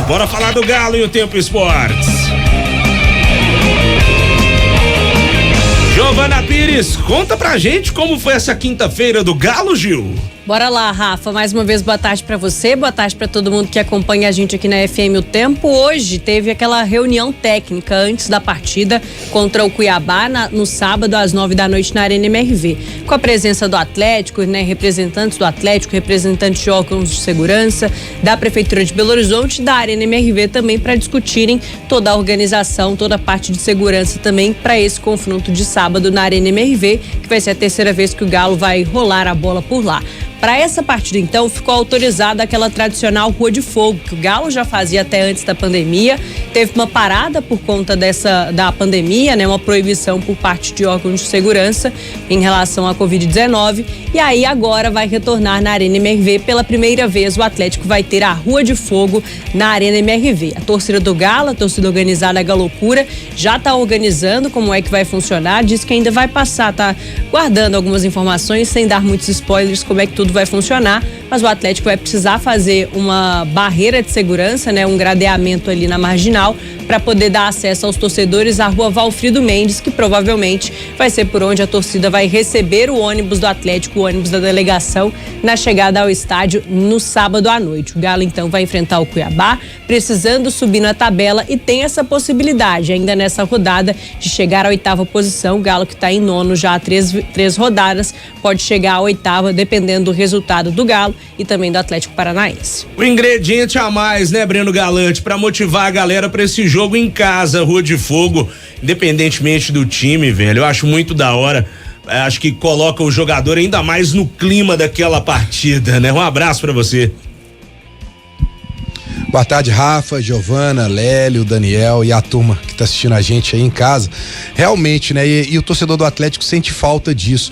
Bora falar do Galo e o Tempo Esportes. Giovana Pires, conta pra gente como foi essa quinta-feira do Galo, Gil. Bora lá, Rafa. Mais uma vez, boa tarde pra você, boa tarde pra todo mundo que acompanha a gente aqui na FM O Tempo. Hoje teve aquela reunião técnica antes da partida contra o Cuiabá no sábado às 9h na Arena MRV. Com a presença do Atlético, né, representantes do Atlético, representantes de órgãos de segurança, da Prefeitura de Belo Horizonte e da Arena MRV também para discutirem toda a organização, toda a parte de segurança também para esse confronto de sábado na Arena MRV, que vai ser a terceira vez que o Galo vai rolar a bola por lá. Para essa partida, então, ficou autorizada aquela tradicional Rua de Fogo, que o Galo já fazia até antes da pandemia. Teve uma parada por conta da pandemia, né? Uma proibição por parte de órgãos de segurança em relação à Covid-19. E aí agora vai retornar na Arena MRV. Pela primeira vez, o Atlético vai ter a Rua de Fogo na Arena MRV. A torcida do Galo, a torcida organizada Galocura, já está organizando como é que vai funcionar. Diz que ainda vai passar, tá guardando algumas informações sem dar muitos spoilers como é que tudo vai funcionar, mas o Atlético vai precisar fazer uma barreira de segurança, né, um gradeamento ali na marginal para poder dar acesso aos torcedores à Rua Valfrido Mendes, que provavelmente vai ser por onde a torcida vai receber o ônibus do Atlético, o ônibus da delegação, na chegada ao estádio no sábado à noite. O Galo então vai enfrentar o Cuiabá, precisando subir na tabela e tem essa possibilidade ainda nessa rodada de chegar à 8ª posição. O Galo, que está em nono já há três rodadas, pode chegar à 8ª dependendo do resultado do Galo e também do Atlético Paranaense. O ingrediente a mais, né, Breno Galante, para motivar a galera para esse jogo em casa, Rua de Fogo, independentemente do time, velho. Eu acho muito da hora. Acho que coloca o jogador ainda mais no clima daquela partida, né? Um abraço para você. Boa tarde, Rafa, Giovana, Lélio, Daniel e a turma que tá assistindo a gente aí em casa. Realmente, né? E o torcedor do Atlético sente falta disso.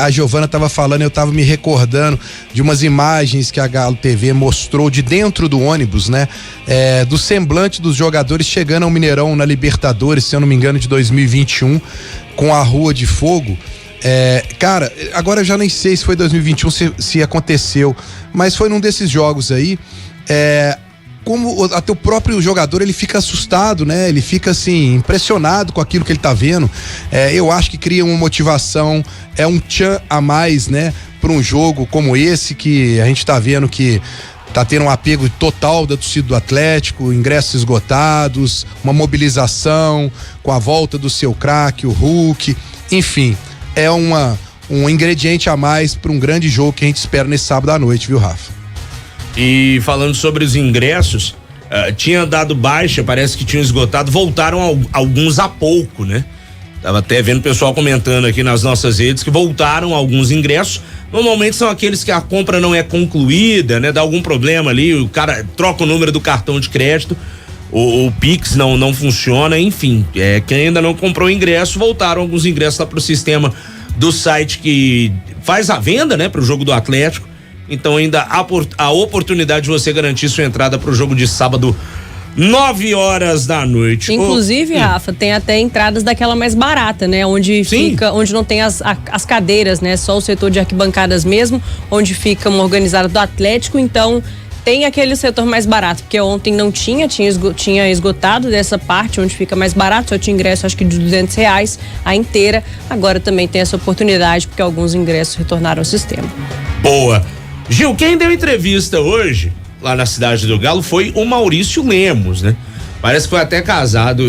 A Giovana tava falando, eu tava me recordando de umas imagens que a Galo TV mostrou de dentro do ônibus, né? Do semblante dos jogadores chegando ao Mineirão na Libertadores, se eu não me engano, de 2021, com a Rua de Fogo. Cara, agora eu já nem sei se foi 2021, se aconteceu, mas foi num desses jogos aí. Como até o próprio jogador, ele fica assustado, né? Ele fica assim, impressionado com aquilo que ele tá vendo. Eu acho que cria uma motivação, um tchan a mais, né? Para um jogo como esse, que a gente tá vendo que tá tendo um apego total da torcida do Atlético, ingressos esgotados, uma mobilização com a volta do seu craque, o Hulk, enfim, um ingrediente a mais para um grande jogo que a gente espera nesse sábado à noite, viu, Rafa? E falando sobre os ingressos, tinha dado baixa, parece que tinham esgotado, voltaram alguns há pouco, né? Tava até vendo o pessoal comentando aqui nas nossas redes que voltaram alguns ingressos. Normalmente são aqueles que a compra não é concluída, né? Dá algum problema ali, o cara troca o número do cartão de crédito, o Pix não funciona, enfim. Quem ainda não comprou o ingresso, voltaram alguns ingressos lá pro sistema do site que faz a venda, né? Pro jogo do Atlético. Então ainda há a oportunidade de você garantir sua entrada pro jogo de sábado, 9h. Inclusive, Rafa, tem até entradas daquela mais barata, né? Onde não tem as cadeiras, né? Só o setor de arquibancadas mesmo, onde fica uma organizada do Atlético. Então tem aquele setor mais barato, porque ontem não tinha esgotado dessa parte onde fica mais barato, só tinha ingresso acho que de R$200 a inteira. Agora também tem essa oportunidade, porque alguns ingressos retornaram ao sistema. Boa. Gil, quem deu entrevista hoje lá na Cidade do Galo foi o Maurício Lemos, né? Parece que foi até casado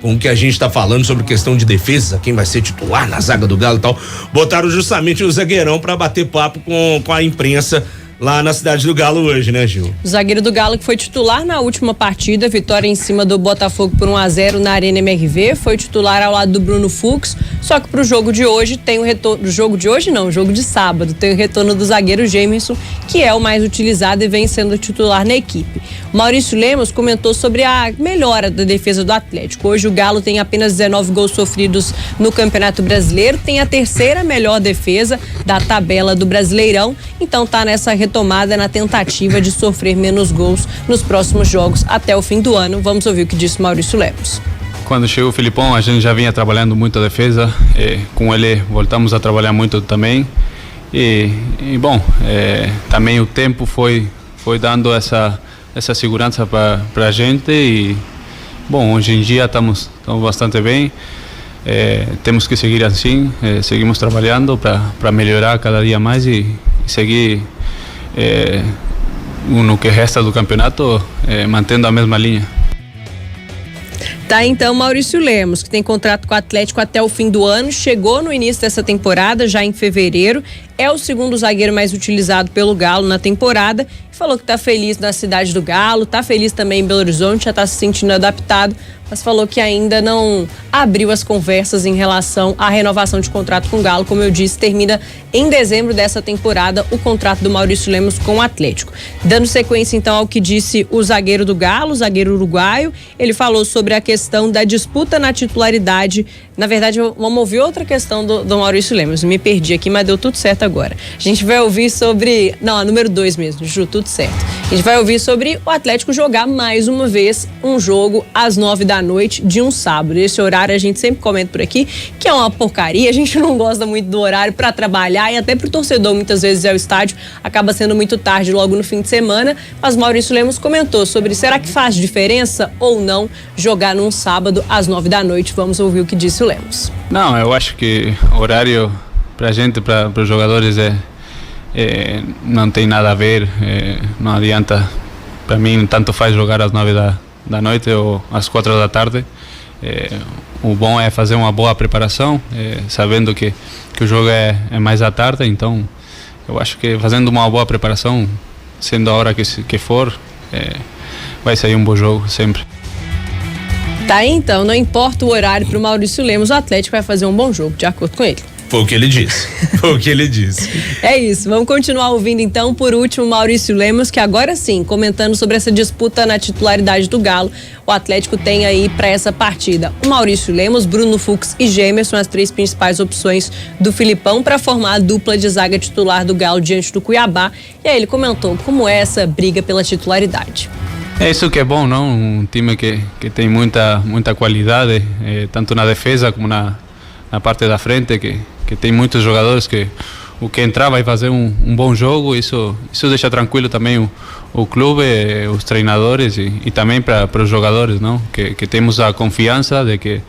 com o que a gente tá falando sobre questão de defesa, quem vai ser titular na zaga do Galo e tal. Botaram justamente o zagueirão para bater papo com a imprensa lá na Cidade do Galo hoje, né, Gil? O zagueiro do Galo que foi titular na última partida, vitória em cima do Botafogo por 1-0 na Arena MRV, foi titular ao lado do Bruno Fux, só que pro jogo de hoje tem o retorno, jogo de sábado, tem o retorno do zagueiro Gemerson, que é o mais utilizado e vem sendo titular na equipe. O Maurício Lemos comentou sobre a melhora da defesa do Atlético. Hoje o Galo tem apenas 19 gols sofridos no Campeonato Brasileiro, tem a terceira melhor defesa da tabela do Brasileirão, então tá nessa retomada na tentativa de sofrer menos gols nos próximos jogos até o fim do ano. Vamos ouvir o que disse Maurício Lemos. Quando chegou o Filipão, a gente já vinha trabalhando muito a defesa, com ele voltamos a trabalhar muito também e bom, também o tempo foi dando essa essa segurança para a gente e, bom, hoje em dia estamos bastante bem. Temos que seguir assim, seguimos trabalhando para melhorar cada dia mais e seguir no que resta do campeonato mantendo a mesma linha. Tá, então, Maurício Lemos, que tem contrato com o Atlético até o fim do ano, chegou no início dessa temporada, já em fevereiro, é o segundo zagueiro mais utilizado pelo Galo na temporada, e falou que tá feliz na cidade do Galo, tá feliz também em Belo Horizonte, já tá se sentindo adaptado, mas falou que ainda não abriu as conversas em relação à renovação de contrato com o Galo. Como eu disse, termina em dezembro dessa temporada o contrato do Maurício Lemos com o Atlético. Dando sequência, então, ao que disse o zagueiro do Galo, o zagueiro uruguaio, ele falou sobre a questão da disputa na titularidade. Na verdade, vamos ouvir outra questão do Maurício Lemos. Me perdi aqui, mas deu tudo certo agora. A gente vai ouvir sobre... Não, a número 2 mesmo, Ju, tudo certo. A gente vai ouvir sobre o Atlético jogar mais uma vez um jogo às 9h de um sábado. Esse horário a gente sempre comenta por aqui que é uma porcaria, a gente não gosta muito do horário para trabalhar e até pro torcedor muitas vezes ao estádio acaba sendo muito tarde logo no fim de semana, mas Maurício Lemos comentou sobre será que faz diferença ou não jogar num sábado às 9h. Vamos ouvir o que disse o Lemos. Não, eu acho que horário pra gente, para os jogadores não tem nada a ver, não adianta, para mim tanto faz jogar às 9h ou às 4h. O bom é fazer uma boa preparação, sabendo que o jogo é mais à tarde, então eu acho que fazendo uma boa preparação, sendo a hora que for, vai sair um bom jogo sempre. Tá, então, não importa o horário para o Maurício Lemos, o Atlético vai fazer um bom jogo, de acordo com ele. Foi o que ele disse. Foi o que ele disse. É isso. Vamos continuar ouvindo então, por último, Maurício Lemos, que agora sim, comentando sobre essa disputa na titularidade do Galo, o Atlético tem aí para essa partida o Maurício Lemos, Bruno Fux e Gemerson são as 3 principais opções do Filipão para formar a dupla de zaga titular do Galo diante do Cuiabá. E aí ele comentou como é essa briga pela titularidade. É isso que é bom, não? Um time que tem muita qualidade, tanto na defesa como na parte da frente, que tem muitos jogadores que o que entrar vai fazer um bom jogo. Isso deixa tranquilo também o clube, os treinadores e também para os jogadores, não? Que temos a confiança de que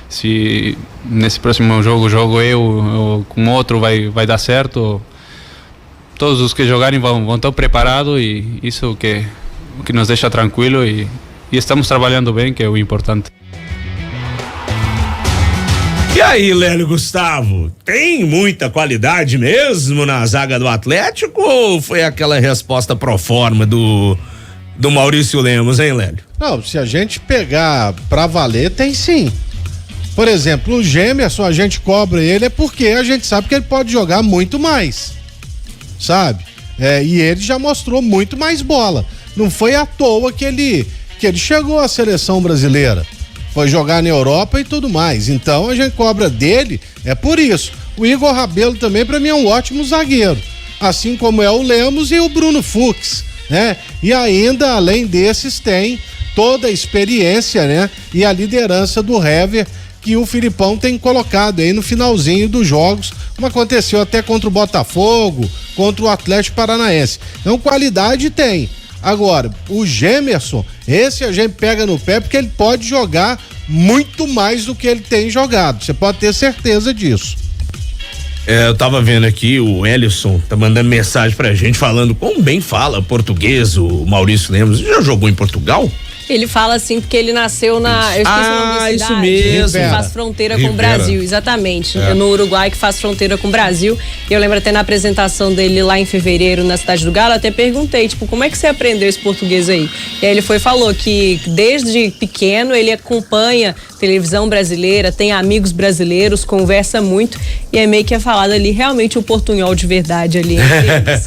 se nesse próximo jogo eu ou com outro vai dar certo. Todos os que jogarem vão estar preparados e isso que nos deixa tranquilo e estamos trabalhando bem, que é o importante. E aí, Lélio Gustavo, tem muita qualidade mesmo na zaga do Atlético ou foi aquela resposta pro forma do Maurício Lemos, hein, Lélio? Não, se a gente pegar pra valer, tem sim. Por exemplo, o Gemerson, a gente cobra ele porque a gente sabe que ele pode jogar muito mais, sabe? E ele já mostrou muito mais bola. Não foi à toa que ele chegou à seleção brasileira. Foi jogar na Europa e tudo mais. Então a gente cobra dele, é por isso. O Igor Rabelo também para mim é um ótimo zagueiro, assim como é o Lemos e o Bruno Fux, né? E ainda além desses tem toda a experiência, né? E a liderança do Hever que o Filipão tem colocado aí no finalzinho dos jogos, como aconteceu até contra o Botafogo, contra o Atlético Paranaense. Então qualidade tem. Agora, o Gemerson, esse a gente pega no pé porque ele pode jogar muito mais do que ele tem jogado. Você pode ter certeza disso. Eu tava vendo aqui, o Ellison tá mandando mensagem pra gente falando como bem fala português o Maurício Lemos. Já jogou em Portugal? Ele fala assim porque ele nasceu na... Eu esqueci o nome da cidade. Isso mesmo. Que faz fronteira com o Brasil, exatamente. É no Uruguai, que faz fronteira com o Brasil. E eu lembro até na apresentação dele lá em fevereiro na cidade do Galo, até perguntei, tipo, como é que você aprendeu esse português aí? E aí ele falou que desde pequeno ele acompanha televisão brasileira, tem amigos brasileiros, conversa muito e é meio que é falado ali realmente o portunhol de verdade ali entre eles.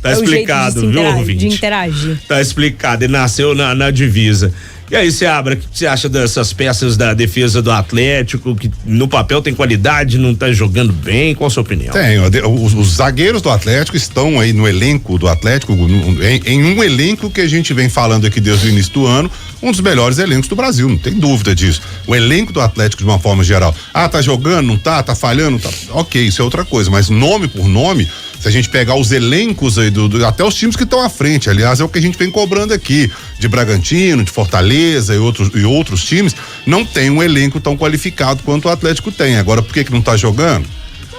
Tá explicado, viu, ouvinte? De interagir. Tá explicado, ele nasceu na divisa. E aí, Seabra, o que você acha dessas peças da defesa do Atlético, que no papel tem qualidade, não tá jogando bem? Qual a sua opinião? Tem, os zagueiros do Atlético estão aí no elenco do Atlético, em um elenco que a gente vem falando aqui desde o início do ano, um dos melhores elencos do Brasil, não tem dúvida disso. O elenco do Atlético de uma forma geral. Tá jogando, não tá falhando, tá. Ok, isso é outra coisa, mas nome por nome, se a gente pegar os elencos aí até os times que estão à frente, aliás, é o que a gente vem cobrando aqui, de Bragantino, de Fortaleza e outros times, não tem um elenco tão qualificado quanto o Atlético tem. Agora, por que não tá jogando?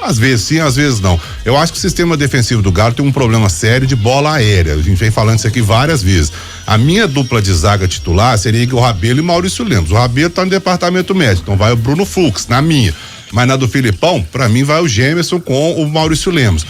Às vezes sim, às vezes não. Eu acho que o sistema defensivo do Galo tem um problema sério de bola aérea. A gente vem falando isso aqui várias vezes. A minha dupla de zaga titular seria Igor Rabelo e Maurício Lemos. O Rabelo tá no departamento médico, então vai o Bruno Fux, na minha. Mas na do Filipão, pra mim vai o Gemerson com o Maurício Lemos.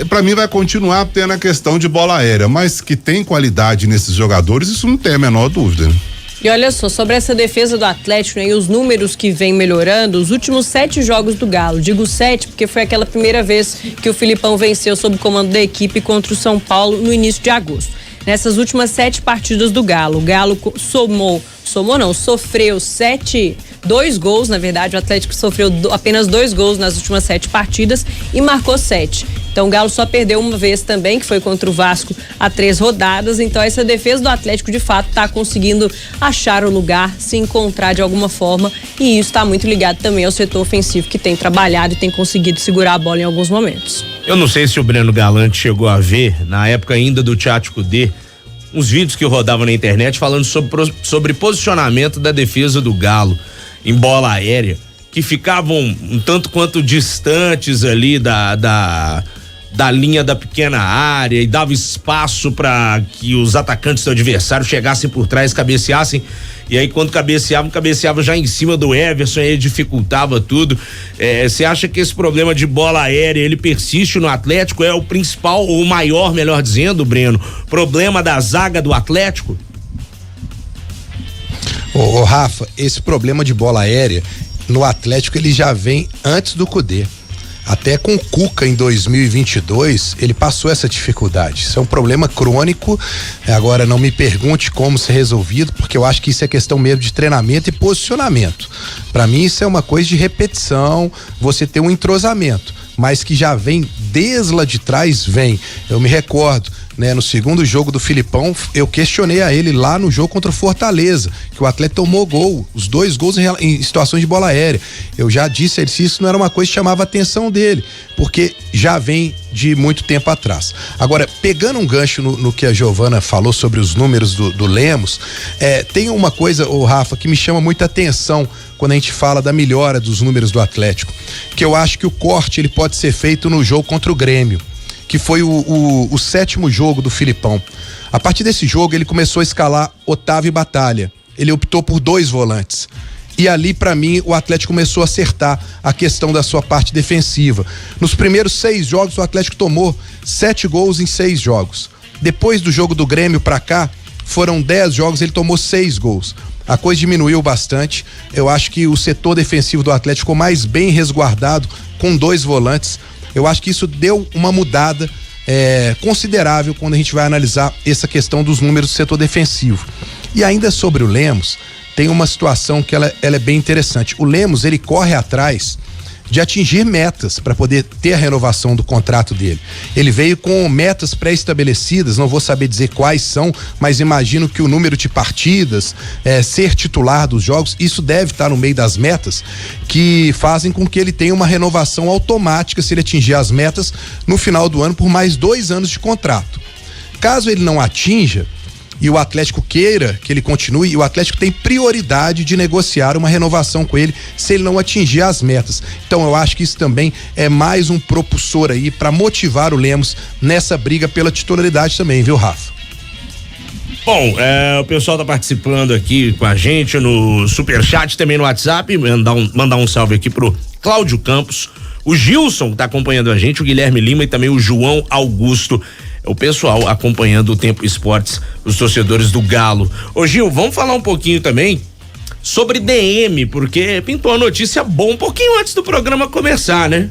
Pra mim vai continuar tendo a questão de bola aérea, mas que tem qualidade nesses jogadores, isso não tem a menor dúvida, né? E olha só, sobre essa defesa do Atlético, né, e os números que vem melhorando, os últimos 7 jogos do Galo, digo 7 porque foi aquela primeira vez que o Filipão venceu sob o comando da equipe contra o São Paulo no início de agosto. Nessas últimas 7 partidas do Galo, o Galo sofreu 2 gols, na verdade, o Atlético sofreu apenas 2 gols nas últimas 7 partidas e marcou 7. Então o Galo só perdeu uma vez também, que foi contra o Vasco há 3 rodadas. Então essa defesa do Atlético de fato está conseguindo achar o lugar, se encontrar de alguma forma, e isso está muito ligado também ao setor ofensivo, que tem trabalhado e tem conseguido segurar a bola em alguns momentos. Eu não sei se o Breno Galante chegou a ver, na época ainda do Tchatcho Kudê, uns vídeos que rodavam na internet falando sobre posicionamento da defesa do Galo em bola aérea, que ficavam um tanto quanto distantes ali da linha da pequena área e dava espaço para que os atacantes do adversário chegassem por trás, cabeceassem, e aí quando cabeceava já em cima do Everson, aí dificultava tudo. Você acha que esse problema de bola aérea, ele persiste no Atlético? É o principal, ou o maior, melhor dizendo, Breno, problema da zaga do Atlético? Ô Rafa, esse problema de bola aérea no Atlético, ele já vem antes do Kudê. Até com o Cuca em 2022, ele passou essa dificuldade. Isso é um problema crônico. Agora, não me pergunte como ser resolvido, porque eu acho que isso é questão mesmo de treinamento e posicionamento. Para mim, isso é uma coisa de repetição, você ter um entrosamento, mas que já vem desde lá de trás, vem. Eu me recordo, né, no segundo jogo do Filipão, eu questionei a ele lá no jogo contra o Fortaleza, que o Atlético tomou gol, os 2 gols em situações de bola aérea. Eu já disse a ele se isso não era uma coisa que chamava a atenção dele, porque já vem de muito tempo atrás. Agora, pegando um gancho no que a Giovana falou sobre os números do Lemos, tem uma coisa, Rafa, que me chama muita atenção quando a gente fala da melhora dos números do Atlético, que eu acho que o corte ele pode ser feito no jogo contra o Grêmio, que foi o 7º jogo do Filipão. A partir desse jogo ele começou a escalar Otávio e Batalha. Ele optou por 2 volantes. E ali, para mim, o Atlético começou a acertar a questão da sua parte defensiva. Nos primeiros 6 jogos, o Atlético tomou 7 gols em 6 jogos. Depois do jogo do Grêmio pra cá, foram 10 jogos, ele tomou 6 gols. A coisa diminuiu bastante. Eu acho que o setor defensivo do Atlético ficou mais bem resguardado com 2 volantes. Eu acho que isso deu uma mudada considerável quando a gente vai analisar essa questão dos números do setor defensivo. E ainda sobre o Lemos, tem uma situação que ela é bem interessante. O Lemos, ele corre atrás de atingir metas para poder ter a renovação do contrato dele. Ele veio com metas pré-estabelecidas, não vou saber dizer quais são, mas imagino que o número de partidas, ser titular dos jogos, isso deve estar no meio das metas que fazem com que ele tenha uma renovação automática se ele atingir as metas no final do ano por mais 2 anos de contrato. Caso ele não atinja, e o Atlético queira que ele continue, e o Atlético tem prioridade de negociar uma renovação com ele se ele não atingir as metas. Então eu acho que isso também é mais um propulsor aí para motivar o Lemos nessa briga pela titularidade também, viu, Rafa? Bom, o pessoal tá participando aqui com a gente no Superchat, também no WhatsApp, mandar um salve aqui pro Cláudio Campos, o Gilson que tá acompanhando a gente, o Guilherme Lima e também o João Augusto. O pessoal acompanhando o Tempo Esportes, os torcedores do Galo. Ô Gil, vamos falar um pouquinho também sobre DM, porque pintou a notícia boa um pouquinho antes do programa começar, né?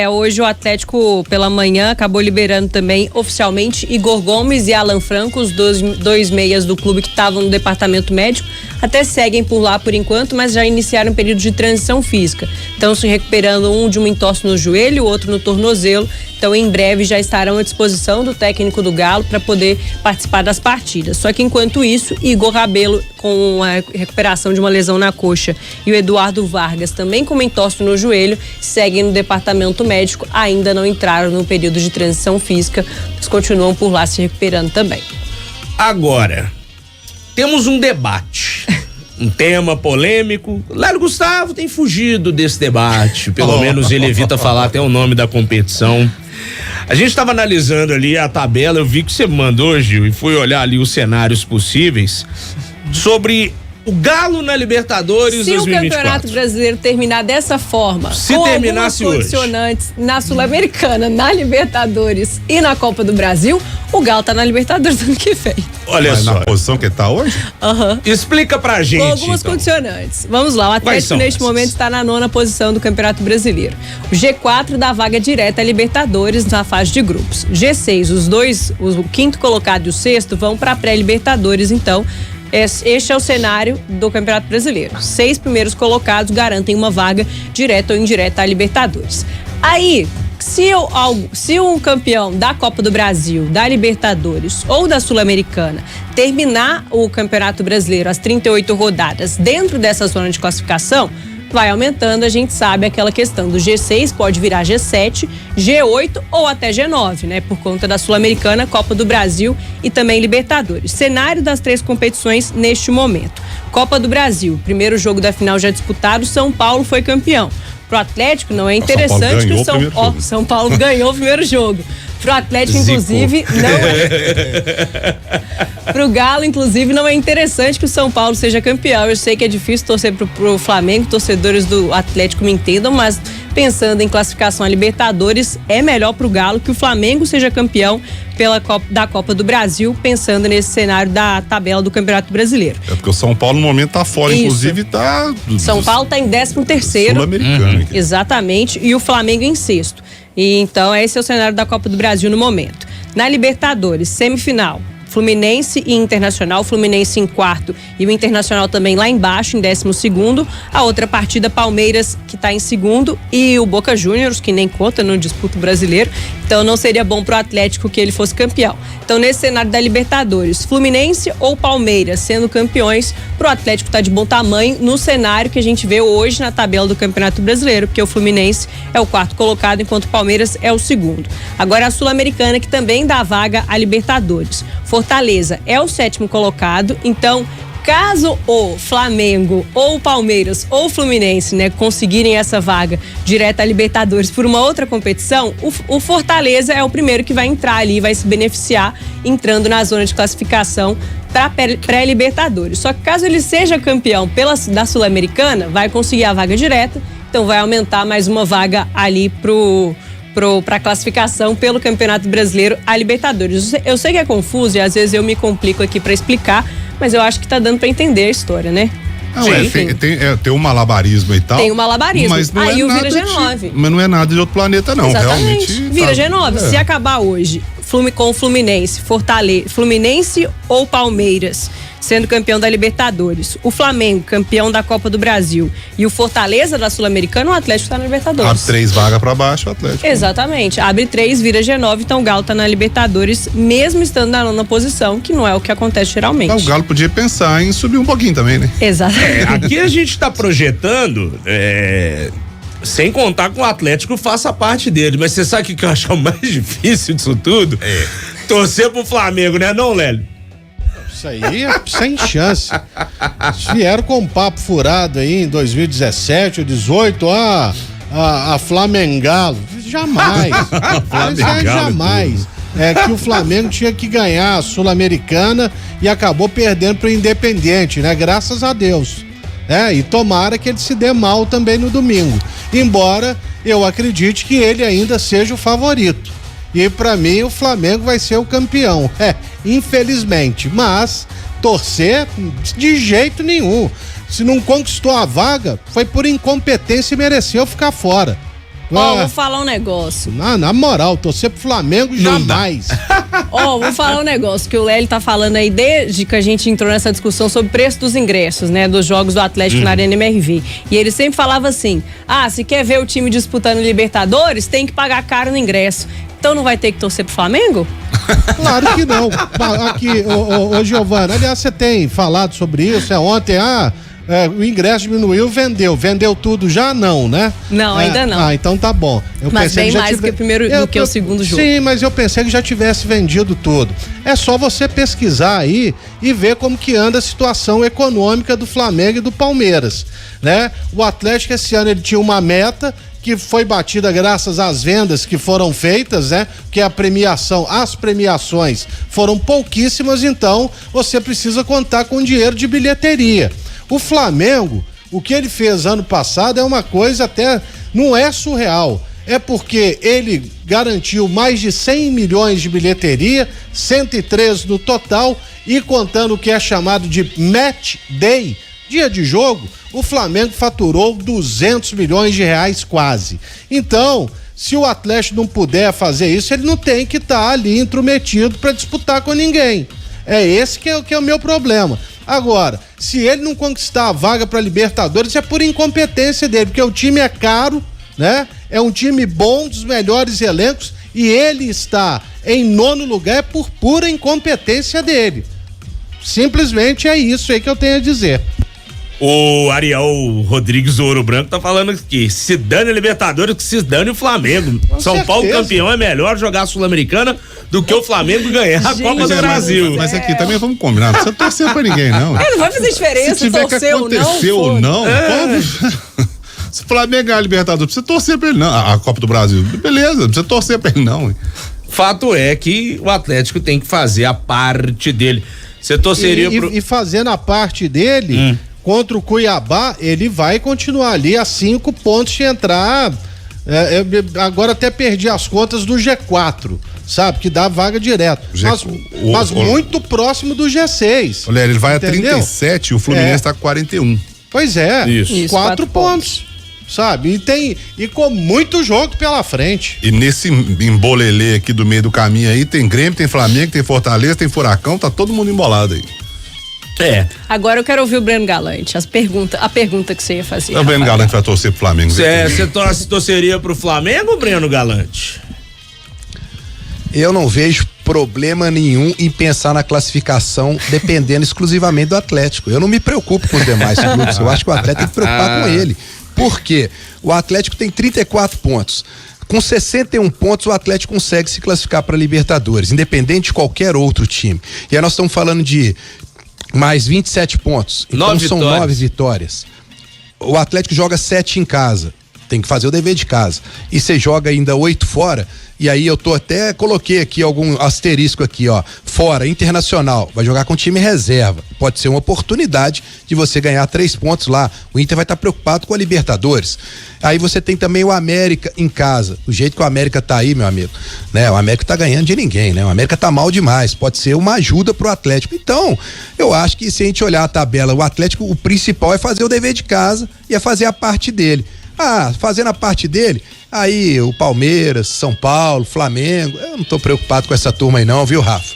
Hoje o Atlético pela manhã acabou liberando também oficialmente Igor Gomes e Alan Franco, os dois meias do clube que estavam no departamento médico, até seguem por lá por enquanto, mas já iniciaram um período de transição física. Estão se recuperando, um de uma entorse no joelho, o outro no tornozelo. Então, em breve já estarão à disposição do técnico do Galo para poder participar das partidas. Só que enquanto isso, Igor Rabelo com a recuperação de uma lesão na coxa e o Eduardo Vargas também com entorse no joelho, seguem no departamento médico, ainda não entraram no período de transição física, mas continuam por lá se recuperando também. Agora, temos um debate, um tema polêmico. Lélio Gustavo tem fugido desse debate, pelo menos ele evita falar até o nome da competição. A gente estava analisando ali a tabela, eu vi que você mandou, Gil, e fui olhar ali os cenários possíveis sobre o Galo na Libertadores 2024. Se o Campeonato Brasileiro terminar dessa forma, se com terminasse algumas condicionantes na Sul-Americana, na Libertadores e na Copa do Brasil, o Galo tá na Libertadores ano que vem. Olha só. Na posição que tá hoje? Explica pra gente. Com algumas então. condicionantes. Vamos lá, o Atlético neste momento está na 9ª posição do Campeonato Brasileiro. O G4 dá vaga direta à Libertadores na fase de grupos. G6, o quinto colocado e o sexto vão para a pré-Libertadores, então. Este é o cenário do Campeonato Brasileiro. 6 primeiros colocados garantem uma vaga direta ou indireta à Libertadores. Aí, se um campeão da Copa do Brasil, da Libertadores ou da Sul-Americana terminar o Campeonato Brasileiro, as 38 rodadas, dentro dessa zona de classificação, vai aumentando, a gente sabe aquela questão do G6 pode virar G7, G8 ou até G9, né? Por conta da Sul-Americana, Copa do Brasil e também Libertadores. Cenário das 3 competições neste momento. Copa do Brasil, primeiro jogo da final já disputado, São Paulo foi campeão. Pro Atlético não é interessante que o São Paulo ganhou o primeiro jogo. Pro Atlético, inclusive, não é. Pro Galo, inclusive, não é interessante que o São Paulo seja campeão. Eu sei que é difícil torcer pro Flamengo, torcedores do Atlético me entendam, mas pensando em classificação a Libertadores, é melhor pro Galo que o Flamengo seja campeão da Copa do Brasil, pensando nesse cenário da tabela do Campeonato Brasileiro. É porque o São Paulo no momento tá fora, Isso. inclusive tá... São Paulo tá em 13º. Sul-Americano. Exatamente, e o Flamengo em 6º. E então esse é o cenário da Copa do Brasil no momento. Na Libertadores, semifinal, Fluminense e Internacional, Fluminense em 4º e o Internacional também lá embaixo, em 12º. A outra partida, Palmeiras, que está em 2º, e o Boca Juniors, que nem conta no disputa brasileiro. Então não seria bom pro Atlético que ele fosse campeão. Então nesse cenário da Libertadores, Fluminense ou Palmeiras sendo campeões, pro Atlético tá de bom tamanho no cenário que a gente vê hoje na tabela do Campeonato Brasileiro, porque o Fluminense é o 4º colocado, enquanto o Palmeiras é o 2º. Agora a Sul-Americana, que também dá vaga à Libertadores. Fortaleza é o 7º colocado, então caso o Flamengo ou o Palmeiras ou o Fluminense, né, conseguirem essa vaga direta à Libertadores por uma outra competição, o Fortaleza é o primeiro que vai entrar ali, vai se beneficiar entrando na zona de classificação para pré-Libertadores. Só que caso ele seja campeão da Sul-Americana, vai conseguir a vaga direta, então vai aumentar mais uma vaga ali para classificação pelo Campeonato Brasileiro a Libertadores. Eu sei que é confuso e às vezes eu me complico aqui para explicar, mas eu acho que tá dando para entender a história, né? Não, tem um malabarismo e tal. Tem um malabarismo. Mas não aí é o nada vira G9. Mas não é nada de outro planeta, não. Exatamente. Realmente. Vira G9. Se acabar hoje com o Fluminense, Fluminense ou Palmeiras sendo campeão da Libertadores, o Flamengo campeão da Copa do Brasil e o Fortaleza da Sul-Americana, o Atlético tá na Libertadores. Abre 3 vagas pra baixo, o Atlético. Exatamente. Abre 3, vira G9, então o Galo tá na Libertadores, mesmo estando na 9ª posição, que não é o que acontece geralmente. Mas o Galo podia pensar em subir um pouquinho também, né? Exatamente. Aqui a gente tá projetando, sem contar com o Atlético faça parte dele, mas você sabe o que eu acho mais difícil disso tudo? Torcer pro Flamengo, né não, Lélio? Isso aí é sem chance. Se vieram com um papo furado aí em 2017 ou 2018, a Flamengalo. Jamais. Jamais. É que o Flamengo tinha que ganhar a Sul-Americana e acabou perdendo pro Independiente, né? Graças a Deus. E tomara que ele se dê mal também no domingo. Embora eu acredite que ele ainda seja o favorito. E pra mim o Flamengo vai ser o campeão. Infelizmente. Mas torcer de jeito nenhum. Se não conquistou a vaga, foi por incompetência e mereceu ficar fora. Vou falar um negócio. Na moral, torcer pro Flamengo jamais. Vou falar um negócio que o Lélio tá falando aí desde que a gente entrou nessa discussão sobre o preço dos ingressos, né? Dos jogos do Atlético na Arena MRV. E ele sempre falava assim, se quer ver o time disputando Libertadores, tem que pagar caro no ingresso. Então não vai ter que torcer pro Flamengo? Claro que não. Aqui, ô Giovana, aliás, você tem falado sobre isso, ontem, o ingresso diminuiu, vendeu tudo já? Não, né? Não, ainda não. Então tá bom. Mas bem mais do que o segundo jogo. Sim, mas eu pensei que já tivesse vendido tudo. É só você pesquisar aí e ver como que anda a situação econômica do Flamengo e do Palmeiras, né? O Atlético esse ano ele tinha uma meta que foi batida graças às vendas que foram feitas, né? Que as premiações foram pouquíssimas, então você precisa contar com dinheiro de bilheteria. O Flamengo, o que ele fez ano passado é uma coisa até, não é surreal, é porque ele garantiu mais de 100 milhões de bilheteria, 103 no total, e contando o que é chamado de match day, dia de jogo, o Flamengo faturou 200 milhões de reais quase. Então, se o Atlético não puder fazer isso, ele não tem que estar ali intrometido para disputar com ninguém. É esse que é o meu problema. Agora, se ele não conquistar a vaga para Libertadores, é por incompetência dele, porque o time é caro, né? É um time bom, dos melhores elencos, e ele está em 9º lugar é por pura incompetência dele. Simplesmente é isso aí que eu tenho a dizer. O Ariel Rodrigues do Ouro Branco tá falando que se dane a Libertadores, que se dane o Flamengo. São Paulo campeão é melhor jogar a Sul-Americana do que o Flamengo ganhar a Copa do Brasil. Mas aqui também vamos combinar, não precisa torcer pra ninguém, não. Não vai fazer diferença se tiver que acontecer ou não, se o Flamengo ganhar a Libertadores, não precisa torcer pra ele, não. A Copa do Brasil, beleza, não precisa torcer pra ele, não. Fato é que o Atlético tem que fazer a parte dele. Você torceria e fazendo a parte dele, contra o Cuiabá, ele vai continuar ali a 5 pontos de entrar. Agora até perdi as contas do G4, sabe? Que dá vaga direto. Mas muito próximo do G6. Olha, ele vai, entendeu? A 37 e o Fluminense tá com 41. Pois é. Isso. 4 pontos. Sabe? E com muito jogo pela frente. E nesse embolelê aqui do meio do caminho aí, tem Grêmio, tem Flamengo, tem Fortaleza, tem Furacão, tá todo mundo embolado aí. Agora eu quero ouvir o Breno Galante, a pergunta que você ia fazer. O Breno Galante vai torcer pro Flamengo. Você torceria pro Flamengo, Breno Galante? Eu não vejo problema nenhum em pensar na classificação dependendo exclusivamente do Atlético. Eu não me preocupo com os demais clubes, eu acho que o Atlético tem que preocupar com ele. Por quê? O Atlético tem 34 pontos. Com 61 pontos, o Atlético consegue se classificar para Libertadores, independente de qualquer outro time. E aí nós estamos falando de mais 27 pontos. Então são 9 vitórias. O Atlético joga 7 em casa. Tem que fazer o dever de casa. E você joga ainda 8 fora. E aí eu coloquei aqui algum asterisco aqui, ó. Fora, Internacional, vai jogar com time reserva. Pode ser uma oportunidade de você ganhar 3 pontos lá. O Inter vai estar preocupado com a Libertadores. Aí você tem também o América em casa. Do jeito que o América tá aí, meu amigo, né? O América tá ganhando de ninguém, né? O América tá mal demais. Pode ser uma ajuda pro Atlético. Então, eu acho que se a gente olhar a tabela, o Atlético, o principal é fazer o dever de casa e é fazer a parte dele. Fazendo a parte dele, aí o Palmeiras, São Paulo, Flamengo, eu não tô preocupado com essa turma aí não, viu, Rafa?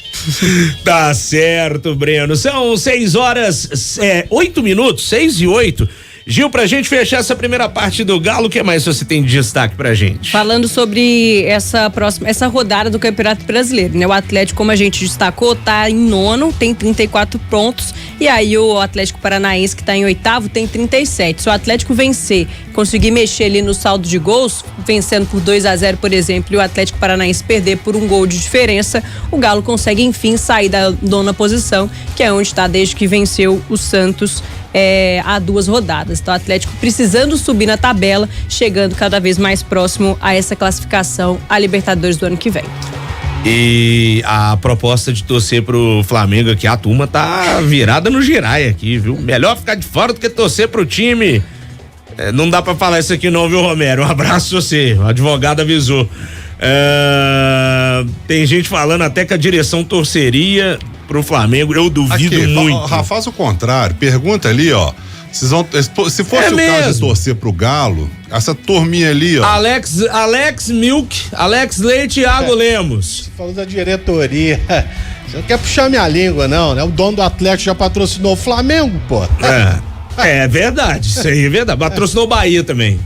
Tá certo, Breno. São 6 horas, 8 minutos, 6:08. Gil, pra gente fechar essa primeira parte do Galo, o que mais você tem de destaque pra gente? Falando sobre essa rodada do Campeonato Brasileiro, né? O Atlético, como a gente destacou, tá em 9º, tem 34 pontos, e aí o Atlético Paranaense, que tá em 8º, tem 37. Se o Atlético vencer, conseguir mexer ali no saldo de gols, vencendo por 2-0, por exemplo, e o Atlético Paranaense perder por 1 gol de diferença, o Galo consegue, enfim, sair da 9ª posição, que é onde está desde que venceu o Santos há 2 rodadas. Então, o Atlético precisando subir na tabela, chegando cada vez mais próximo a essa classificação à Libertadores do ano que vem. E a proposta de torcer pro Flamengo aqui, a turma tá virada no giraia aqui, viu? Melhor ficar de fora do que torcer pro time. Não dá pra falar isso aqui não, viu, Romero? Um abraço a você, o advogado avisou. Tem gente falando até que a direção torceria pro Flamengo, eu duvido aqui, muito. Rafa, faz o contrário, pergunta ali, ó. Se fosse o caso de torcer pro Galo, essa turminha ali, ó. Alex Milk, Alex Leite e Thiago Lemos. Você falou da diretoria. Você não quer puxar minha língua, não, né? O dono do Atlético já patrocinou o Flamengo, pô. É verdade, isso aí é verdade. Patrocinou o Bahia também.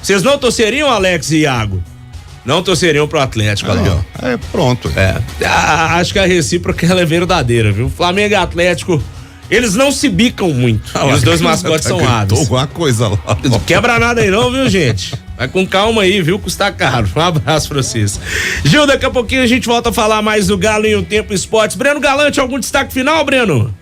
Vocês não torceriam, Alex e Iago? não torceriam pro Atlético. Aí, ó. É, pronto. Acho que a recíproca ela é verdadeira, viu? Flamengo e Atlético, eles não se bicam muito. E os dois mascotes são aves. Alguma coisa lá. Não quebra nada aí não, viu, gente? Vai com calma aí, viu? Custa caro. Um abraço pra vocês. Gil, daqui a pouquinho a gente volta a falar mais do Galo em O Tempo Esportes. Breno Galante, algum destaque final, Breno?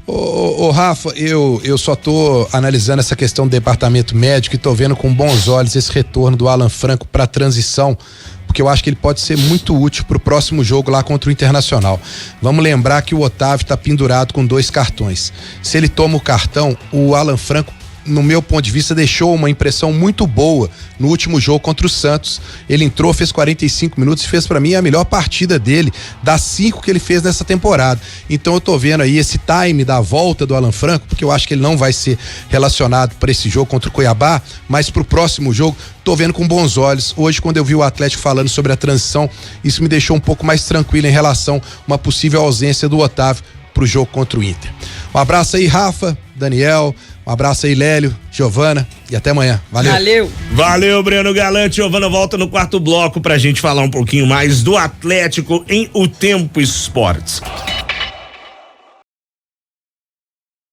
Ô Rafa, eu só tô analisando essa questão do departamento médico e tô vendo com bons olhos esse retorno do Alan Franco pra transição, porque eu acho que ele pode ser muito útil pro próximo jogo lá contra o Internacional. Vamos lembrar que o Otávio tá pendurado com 2 cartões. Se ele toma o cartão, o Alan Franco, no meu ponto de vista, deixou uma impressão muito boa no último jogo contra o Santos. Ele entrou, fez 45 minutos e fez pra mim a melhor partida dele das 5 que ele fez nessa temporada. Então eu tô vendo aí esse time da volta do Alan Franco, porque eu acho que ele não vai ser relacionado para esse jogo contra o Cuiabá, mas pro próximo jogo tô vendo com bons olhos. Hoje, quando eu vi o Atlético falando sobre a transição, isso me deixou um pouco mais tranquilo em relação a uma possível ausência do Otávio pro jogo contra o Inter. Um abraço aí, Rafa, Daniel, um abraço aí, Lélio, Giovana, e até amanhã. Valeu. Valeu, Breno Galante. Giovana volta no quarto bloco pra gente falar um pouquinho mais do Atlético em O Tempo Esportes.